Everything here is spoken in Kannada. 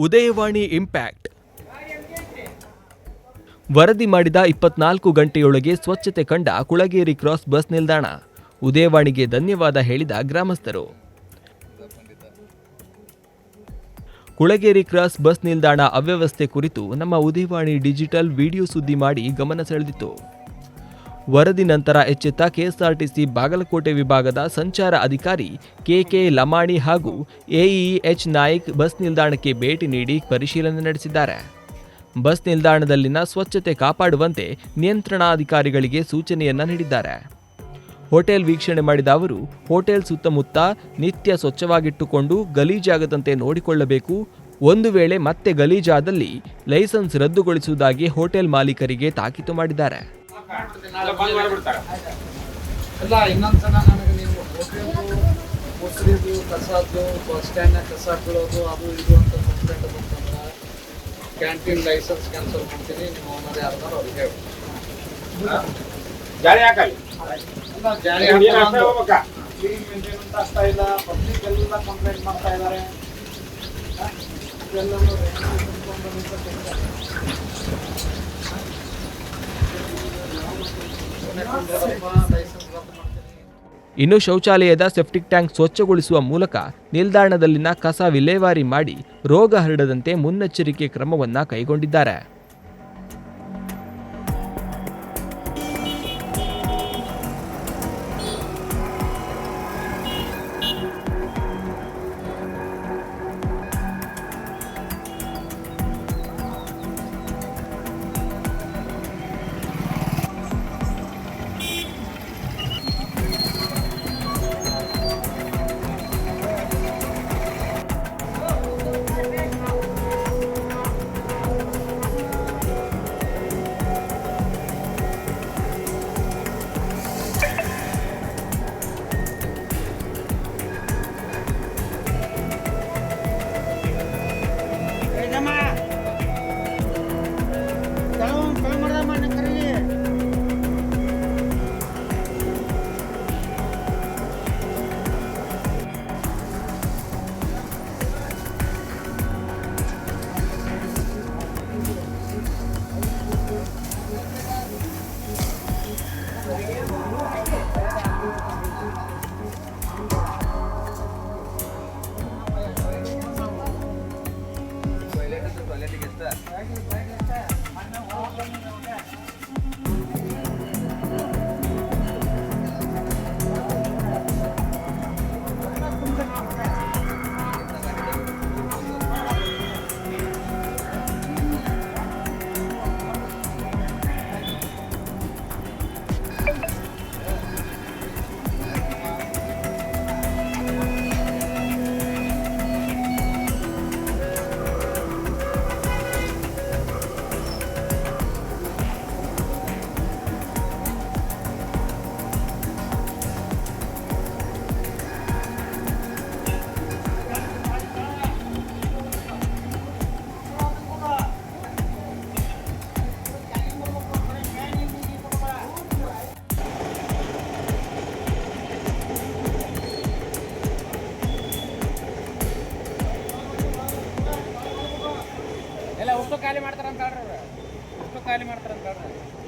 ಉದಯವಾಣಿ ಇಂಪ್ಯಾಕ್ಟ್ ವರದಿ ಮಾಡಿದ 24 ಗಂಟೆಯೊಳಗೆ ಸ್ವಚ್ಛತೆ ಕಂಡ ಕುಳಗೇರಿ ಕ್ರಾಸ್ ಬಸ್ ನಿಲ್ದಾಣ. ಉದಯವಾಣಿಗೆ ಧನ್ಯವಾದ ಹೇಳಿದ ಗ್ರಾಮಸ್ಥರು. ಕುಳಗೇರಿ ಕ್ರಾಸ್ ಬಸ್ ನಿಲ್ದಾಣ ಅವ್ಯವಸ್ಥೆ ಕುರಿತು ನಮ್ಮ ಉದಯವಾಣಿ ಡಿಜಿಟಲ್ ವಿಡಿಯೋ ಸುದ್ದಿ ಮಾಡಿ ಗಮನ ಸೆಳೆದಿತ್ತು. ವರದಿ ನಂತರ ಎಚ್ಚೆತ್ತ ಕೆಎಸ್ಆರ್ಟಿಸಿ ಬಾಗಲಕೋಟೆ ವಿಭಾಗದ ಸಂಚಾರ ಅಧಿಕಾರಿ ಕೆಕೆ ಲಮಾಣಿ ಹಾಗೂ ಎಇಇ ಎಚ್ ನಾಯ್ಕ್ ಬಸ್ ನಿಲ್ದಾಣಕ್ಕೆ ಭೇಟಿ ನೀಡಿ ಪರಿಶೀಲನೆ ನಡೆಸಿದ್ದಾರೆ. ಬಸ್ ನಿಲ್ದಾಣದಲ್ಲಿನ ಸ್ವಚ್ಛತೆ ಕಾಪಾಡುವಂತೆ ನಿಯಂತ್ರಣಾಧಿಕಾರಿಗಳಿಗೆ ಸೂಚನೆಯನ್ನ ನೀಡಿದ್ದಾರೆ. ಹೋಟೆಲ್ ವೀಕ್ಷಣೆ ಮಾಡಿದ ಅವರು ಹೋಟೆಲ್ ಸುತ್ತಮುತ್ತ ನಿತ್ಯ ಸ್ವಚ್ಛವಾಗಿಟ್ಟುಕೊಂಡು ಗಲೀಜಾಗದಂತೆ ನೋಡಿಕೊಳ್ಳಬೇಕು. ಒಂದು ವೇಳೆ ಮತ್ತೆ ಗಲೀಜಾದಲ್ಲಿ ಲೈಸೆನ್ಸ್ ರದ್ದುಗೊಳಿಸುವುದಾಗಿ ಹೋಟೆಲ್ ಮಾಲೀಕರಿಗೆ ತಾಕೀತು ಮಾಡಿದ್ದಾರೆ. ಕ್ಯಾಂಟೀನ್ ಲೈಸೆನ್ಸ್ ಕ್ಯಾನ್ಸಲ್ ಮಾಡ್ತೀನಿ, ನಿಮ್ಮ ಓನರ್ ಯಾರ್ದಾರು ಅವ್ರಿಗೆ ಹೇಳಿ. ಜಾರಿ ಹಾಕಲ್ಲ, ಜಾರಿ ಕ್ಲೀನ್ ಮೇಂಟೆನೆನ್ಸ್ ಆಗ್ತಾ ಇಲ್ಲ, ಪಬ್ಲಿಕ್ ಎಲ್ಲ ಕಂಪ್ಲೇಂಟ್ ಮಾಡ್ತಾ ಇದ್ದಾರೆ. ಇನ್ನು ಶೌಚಾಲಯದ ಸೆಪ್ಟಿಕ್ ಟ್ಯಾಂಕ್ ಸ್ವಚ್ಛಗೊಳಿಸುವ ಮೂಲಕ ನಿಲ್ದಾಣದಲ್ಲಿನ ಕಸ ವಿಲೇವಾರಿ ಮಾಡಿ ರೋಗ ಹರಡದಂತೆ ಮುನ್ನೆಚ್ಚರಿಕೆ ಕ್ರಮವನ್ನು ಕೈಗೊಂಡಿದ್ದಾರೆ. ಎಲ್ಲ ಖಾಲಿ ಮಾಡ್ತಾರಂತ ಹೇಳ್ರಿ.